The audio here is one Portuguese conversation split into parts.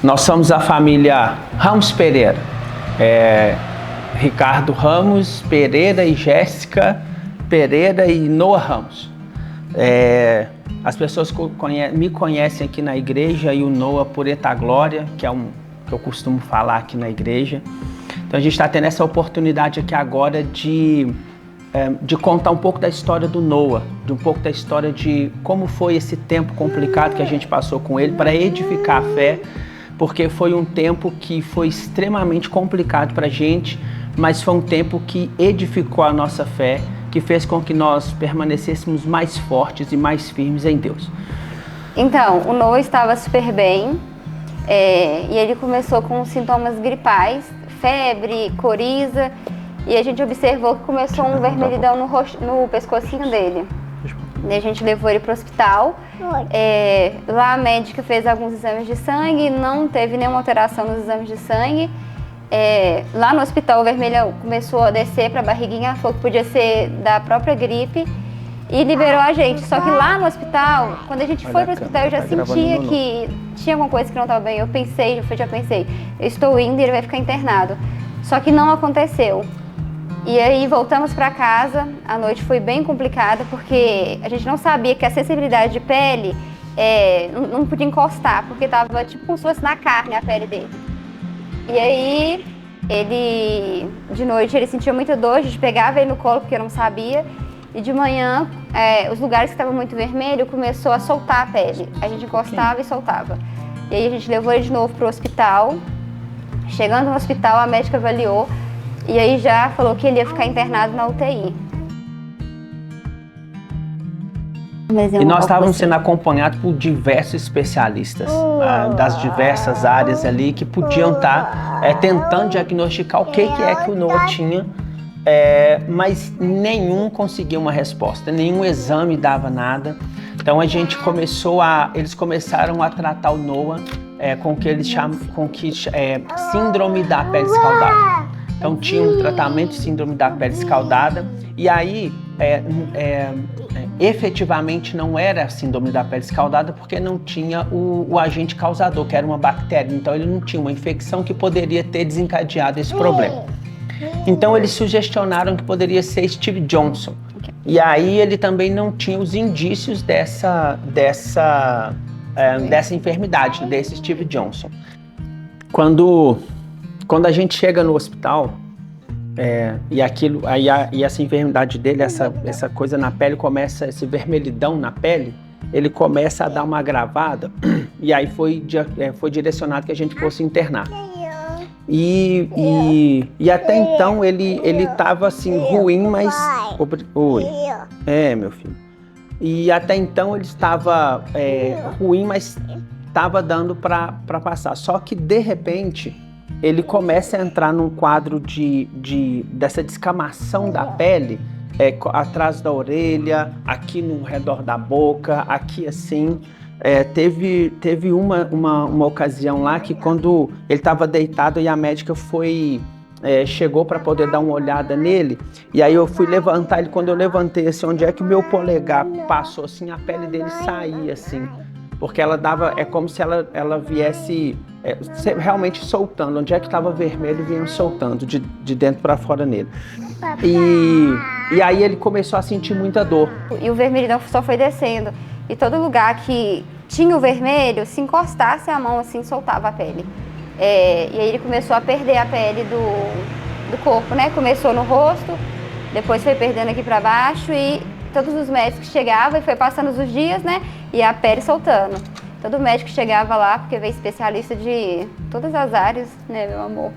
Nós somos a família Ramos Pereira. Ricardo Ramos Pereira e Jéssica Pereira e Noah Ramos. As pessoas me conhecem aqui na igreja e o Noah por Etaglória, que é que eu costumo falar aqui na igreja. Então a gente está tendo essa oportunidade aqui agora de contar um pouco da história do Noah, de um pouco da história de como foi esse tempo complicado que a gente passou com ele para edificar a fé, porque foi um tempo que foi extremamente complicado para a gente, mas foi um tempo que edificou a nossa fé, que fez com que nós permanecêssemos mais fortes e mais firmes em Deus. Então, o Noah estava super bem e ele começou com sintomas gripais, febre, coriza, e a gente observou que começou um vermelhidão no pescocinho dele. Daí a gente levou ele para o hospital. Lá a médica fez alguns exames de sangue, não teve nenhuma alteração nos exames de sangue. Lá no hospital o vermelhão começou a descer para a barriguinha, falou que podia ser da própria gripe e liberou a gente. Só que lá no hospital, quando a gente foi para o hospital, eu já sentia que tinha alguma coisa que não estava bem. Eu já pensei, eu estou indo e ele vai ficar internado. Só que não aconteceu. E aí voltamos para casa, a noite foi bem complicada porque a gente não sabia que a sensibilidade de pele não podia encostar, porque estava tipo como se fosse na carne a pele dele. E aí, de noite ele sentia muita dor, a gente pegava ele no colo porque eu não sabia. E de manhã, os lugares que estavam muito vermelhos começou a soltar a pele. A gente encostava e soltava. E aí a gente levou ele de novo para o hospital. Chegando no hospital, a médica avaliou e aí já falou que ele ia ficar internado na UTI. E nós estávamos sendo acompanhados por diversos especialistas das diversas áreas ali que podiam estar tentando diagnosticar o que é que o Noah tinha, mas nenhum conseguiu uma resposta, nenhum exame dava nada. Então eles começaram a tratar o Noah com o que eles chamam síndrome da pele escaldada. Então tinha um tratamento de síndrome da pele escaldada e aí efetivamente não era síndrome da pele escaldada porque não tinha o agente causador, que era uma bactéria. Então ele não tinha uma infecção que poderia ter desencadeado esse problema. Então eles sugestionaram que poderia ser Steve Johnson. E aí ele também não tinha os indícios dessa enfermidade, desse Steve Johnson. Quando a gente chega no hospital, e essa enfermidade dele, essa coisa na pele começa, esse vermelhidão na pele, ele começa a dar uma agravada, e aí foi direcionado que a gente fosse internar. E até então ele estava assim ruim, mas... Oi. Meu filho. E até então ele estava ruim, mas estava dando para passar. Só que de repente ele começa a entrar num quadro dessa descamação da pele, atrás da orelha, aqui no redor da boca, aqui assim. Teve uma ocasião lá que quando ele estava deitado e a médica chegou para poder dar uma olhada nele, e aí eu fui levantar ele. Quando eu levantei assim, onde é que o meu polegar passou assim, a pele dele saía assim, porque ela dava, como se ela viesse realmente soltando, onde é que estava vermelho, vinha soltando de dentro para fora nele. E aí ele começou a sentir muita dor. E o vermelhidão só foi descendo, e todo lugar que tinha o vermelho, se encostasse a mão assim, soltava a pele. E aí ele começou a perder a pele do corpo, né? Começou no rosto, depois foi perdendo aqui para baixo, e todos os médicos chegavam e foi passando os dias, né? E a pele soltando. Todo médico chegava lá, porque veio especialista de todas as áreas, né, meu amor?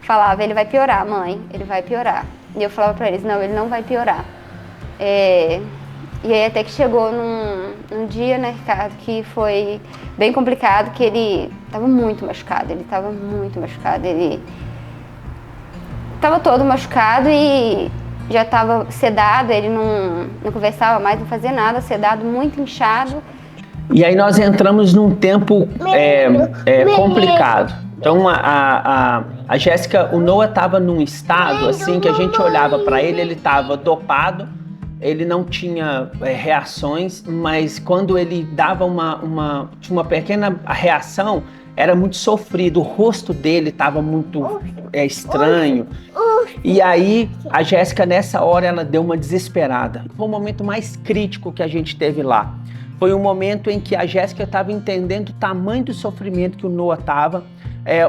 Falava, ele vai piorar, mãe, ele vai piorar. E eu falava para eles, não, ele não vai piorar. E aí até que chegou num dia, né, Ricardo, que foi bem complicado, que ele estava muito machucado, ele estava todo machucado e já estava sedado, ele não conversava mais, não fazia nada, sedado, muito inchado. E aí nós entramos num tempo complicado. Então a Jéssica, o Noah estava num estado assim que a gente olhava para ele estava dopado, ele não tinha reações, mas quando ele dava uma pequena reação, era muito sofrido, o rosto dele estava muito estranho. E aí a Jéssica, nessa hora, ela deu uma desesperada. Foi o momento mais crítico que a gente teve lá. Foi um momento em que a Jéssica estava entendendo o tamanho do sofrimento que o Noah estava,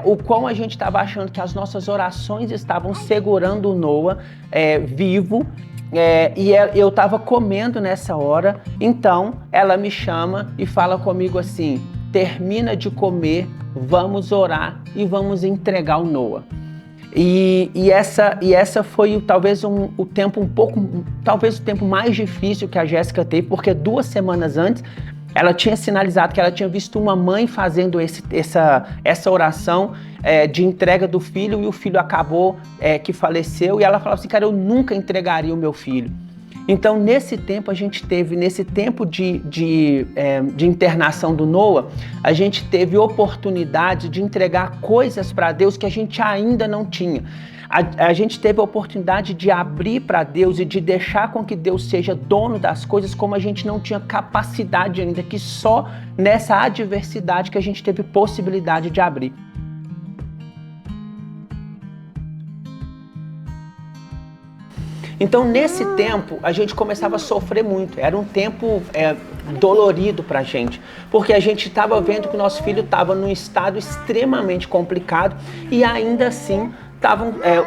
o quão a gente estava achando que as nossas orações estavam segurando o Noah vivo. E eu estava comendo nessa hora, então ela me chama e fala comigo assim: termina de comer, vamos orar e vamos entregar o Noah. E essa foi talvez o tempo talvez o tempo mais difícil que a Jéssica teve, porque 2 semanas antes ela tinha sinalizado que ela tinha visto uma mãe fazendo essa oração de entrega do filho, e o filho acabou que faleceu, e ela falava assim: cara, eu nunca entregaria o meu filho. Então, nesse tempo, a gente teve, nesse tempo de internação do Noah, a gente teve oportunidade de entregar coisas para Deus que a gente ainda não tinha. A gente teve a oportunidade de abrir para Deus e de deixar com que Deus seja dono das coisas, como a gente não tinha capacidade ainda, que só nessa adversidade que a gente teve possibilidade de abrir. Então, nesse tempo, a gente começava a sofrer muito. Era um tempo dolorido pra gente, porque a gente estava vendo que o nosso filho estava num estado extremamente complicado, e ainda assim,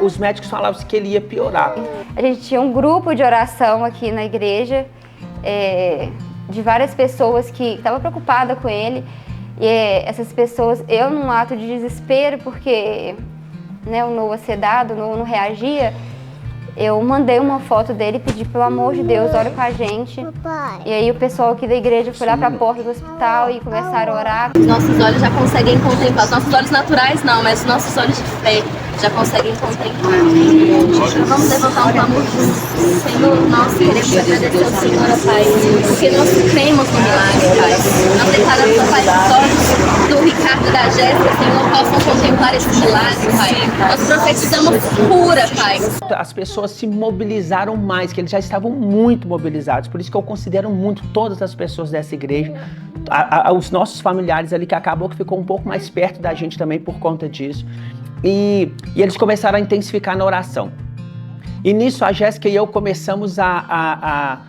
os médicos falavam que ele ia piorar. A gente tinha um grupo de oração aqui na igreja, de várias pessoas que estavam preocupadas com ele. E essas pessoas, eu num ato de desespero, porque o Noah sedado, o Noah não reagia, eu mandei uma foto dele e pedi, pelo amor de Deus, ora com a gente. E aí o pessoal aqui da igreja foi lá para a porta do hospital e começaram a orar. Os nossos olhos já conseguem contemplar, os nossos olhos naturais não, mas os nossos olhos de fé já conseguem contemplar. Então vamos levantar um clamor juntos. Senhor, nós queremos agradecer ao Senhor, ó Pai, porque nós cremos no milagre, Pai. Nós declaramos, ó Pai, que os olhos do Ricardo e da Jéssica, Senhor, possam contemplar esse milagre, Pai. Nós profetizamos cura, Pai. As pessoas se mobilizaram mais, que eles já estavam muito mobilizados. Por isso que eu considero muito todas as pessoas dessa igreja, os nossos familiares ali, que acabou que ficou um pouco mais perto da gente também por conta disso. E eles começaram a intensificar na oração. E nisso a Jéssica e eu começamos a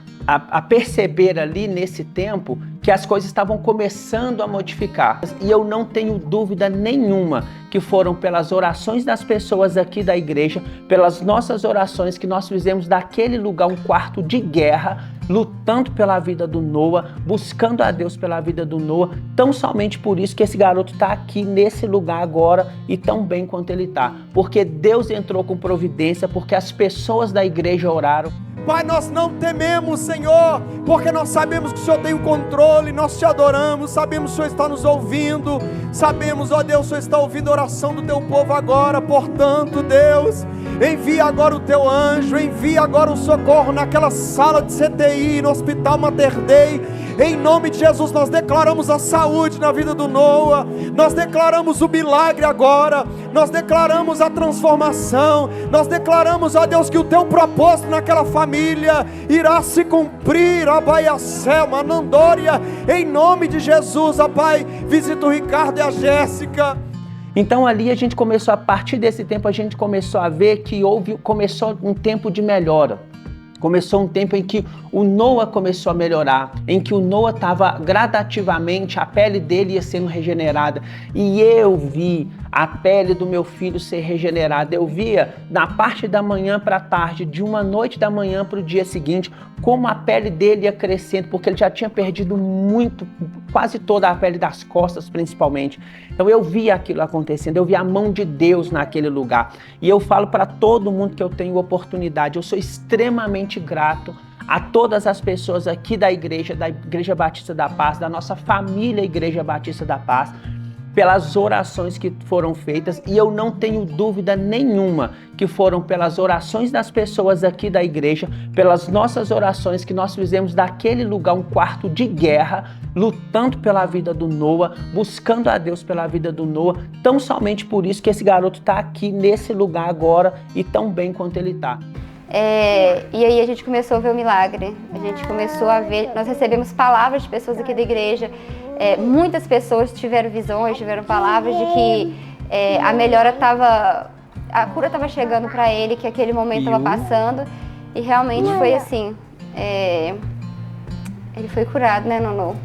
perceber ali nesse tempo que as coisas estavam começando a modificar. E eu não tenho dúvida nenhuma que foram pelas orações das pessoas aqui da igreja, pelas nossas orações, que nós fizemos daquele lugar um quarto de guerra, lutando pela vida do Noah, buscando a Deus pela vida do Noah. Tão somente por isso que esse garoto está aqui nesse lugar agora, e tão bem quanto ele está. Porque Deus entrou com providência, porque as pessoas da igreja oraram. Pai, nós não tememos, Senhor, porque nós sabemos que o Senhor tem o controle, nós te adoramos, sabemos que o Senhor está nos ouvindo, sabemos, ó Deus, o Senhor está ouvindo a oração do teu povo agora. Portanto, Deus, envia agora o teu anjo, envia agora o socorro naquela sala de CTI, no Hospital Mater Dei. Em nome de Jesus, nós declaramos a saúde na vida do Noah, nós declaramos o milagre agora, nós declaramos a transformação, nós declaramos, ó Deus, que o teu propósito naquela família irá se cumprir, ó Pai, a Selma, a Nandória, em nome de Jesus, ó Pai, visita o Ricardo e a Jéssica. Então ali a gente começou, a partir desse tempo, a gente começou a ver que começou um tempo de melhora. Começou um tempo em que o Noah começou a melhorar, em que o Noah estava gradativamente, a pele dele ia sendo regenerada. E eu vi a pele do meu filho ser regenerada. Eu via na parte da manhã para a tarde, de uma noite da manhã para o dia seguinte, como a pele dele ia crescendo, porque ele já tinha perdido muito, quase toda a pele das costas principalmente. Então eu vi aquilo acontecendo, eu vi a mão de Deus naquele lugar. E eu falo para todo mundo que eu tenho oportunidade, eu sou extremamente grato a todas as pessoas aqui da Igreja Batista da Paz, da nossa família Igreja Batista da Paz, pelas orações que foram feitas, e eu não tenho dúvida nenhuma que foram pelas orações das pessoas aqui da igreja, pelas nossas orações que nós fizemos daquele lugar um quarto de guerra, lutando pela vida do Noah, buscando a Deus pela vida do Noah. Tão somente por isso que esse garoto está aqui nesse lugar agora, e tão bem quanto ele está. E aí a gente começou a ver o milagre, a gente começou a ver, nós recebemos palavras de pessoas aqui da igreja, muitas pessoas tiveram visões, tiveram palavras de que a melhora estava, a cura estava chegando para ele, que aquele momento estava passando, e realmente foi assim, ele foi curado, né, Nonô?